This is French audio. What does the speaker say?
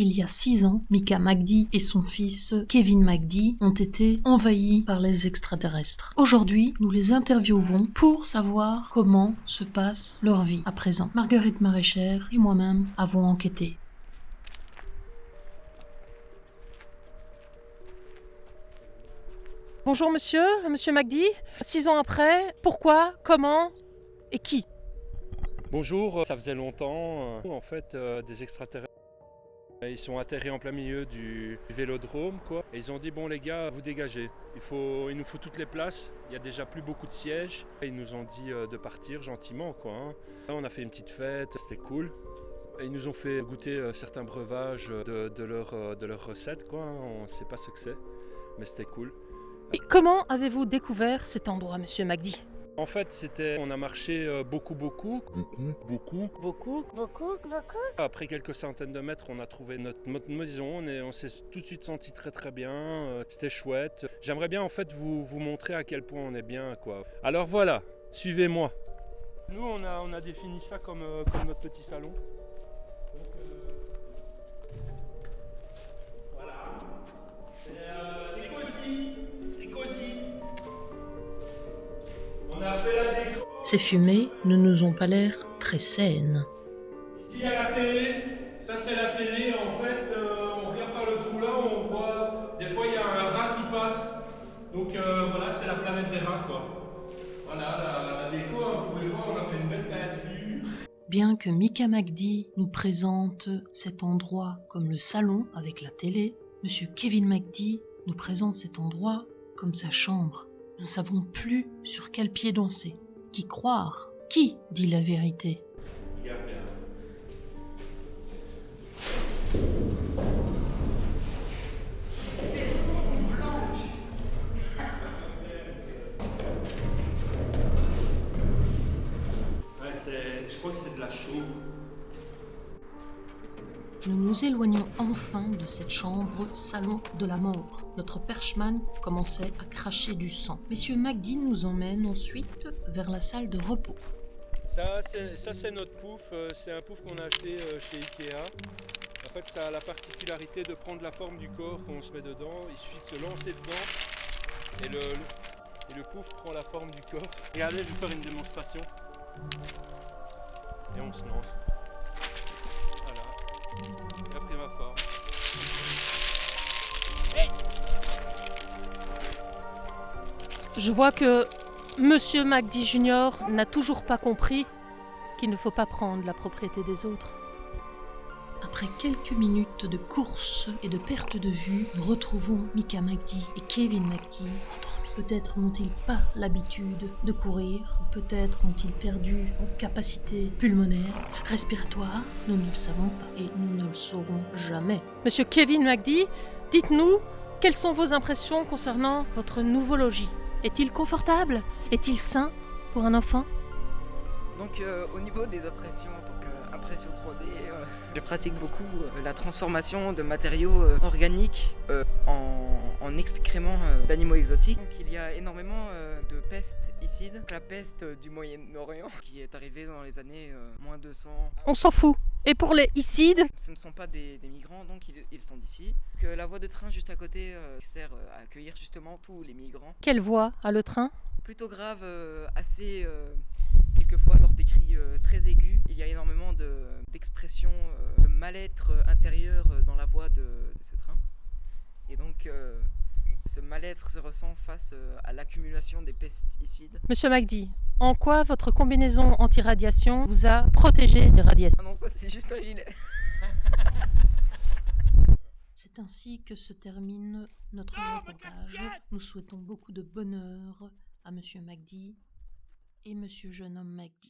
Il y a 6 ans, Mika McD et son fils Kevin McD ont été envahis par les extraterrestres. Aujourd'hui, nous les interviewons pour savoir comment se passe leur vie à présent. Marguerite Maraîchère et moi-même avons enquêté. Bonjour monsieur McD. 6 ans après, pourquoi, comment et qui? Bonjour, ça faisait longtemps, en fait, des extraterrestres. Ils sont atterrés en plein milieu du vélodrome, quoi. Et ils ont dit, bon les gars, vous dégagez. Il nous faut toutes les places, il y a déjà plus beaucoup de sièges. Et ils nous ont dit de partir gentiment, quoi. Là, on a fait une petite fête, c'était cool. Et ils nous ont fait goûter certains breuvages de leur recette, quoi. On ne sait pas ce que c'est, mais c'était cool. Et comment avez-vous découvert cet endroit, monsieur McD? En fait, on a marché beaucoup. Après quelques centaines de mètres, on a trouvé notre maison et on s'est tout de suite senti très bien. C'était chouette. J'aimerais bien en fait vous montrer à quel point on est bien, quoi. Alors voilà, suivez-moi. Nous, on a défini ça comme notre petit salon. Donc, voilà. C'est cosy. On a fait la déco. Ces fumées ne nous ont pas l'air très saines. Ici, il y a la télé. Ça, c'est la télé. En fait, on regarde par le trou là, on voit. Des fois, il y a un rat qui passe. Donc, voilà, c'est la planète des rats, quoi. Voilà, la déco, vous pouvez voir, on a fait une belle peinture. Bien que Mika McD nous présente cet endroit comme le salon avec la télé, Monsieur Kevin McD nous présente cet endroit comme sa chambre. Nous ne savons plus sur quel pied danser. Qui croire? Qui dit la vérité? Regarde bien. Je crois que c'est de la chaux. Nous nous éloignons enfin de cette chambre salon de la mort. Notre perchman commençait à cracher du sang. Messieurs McD nous emmènent ensuite vers la salle de repos. Ça c'est notre pouf. C'est un pouf qu'on a acheté chez Ikea. En fait, ça a la particularité de prendre la forme du corps quand on se met dedans. Il suffit de se lancer dedans et le pouf prend la forme du corps. Regardez, je vais faire une démonstration. Et on se lance. Voilà. Il a pris ma forme. Hey! Je vois que monsieur McD Junior n'a toujours pas compris qu'il ne faut pas prendre la propriété des autres. Après quelques minutes de course et de perte de vue, nous retrouvons Mika McD et Kevin McD endormis. Peut-être n'ont-ils pas l'habitude de courir, ou peut-être ont-ils perdu en capacité pulmonaire, respiratoire, nous ne le savons pas et nous ne le saurons jamais. Monsieur Kevin McD, dites-nous, quelles sont vos impressions concernant votre nouveau logis? Est-il confortable? Est-il sain pour un enfant? Donc au niveau des impressions en tant qu'impression 3D, je pratique beaucoup la transformation de matériaux organiques en excréments d'animaux exotiques. Donc il y a énormément de pesticides. La peste du Moyen-Orient qui est arrivée dans les années moins 200. On s'en fout. Et pour les icides? Ce ne sont pas des migrants, donc ils sont d'ici. La voie de train juste à côté sert à accueillir justement tous les migrants. Quelle voie a le train? Plutôt grave, assez... quelquefois, lors des cris très aigus, il y a énormément d'expressions de mal-être intérieur dans la voie de ce train. Et donc, ce mal-être se ressent face à l'accumulation des pesticides. Monsieur McD, en quoi votre combinaison anti-radiation vous a protégé des radiations? Ah non, ça c'est juste un gilet. C'est ainsi que se termine notre reportage. Nous souhaitons beaucoup de bonheur à Monsieur McD et Monsieur Jeune Homme McD.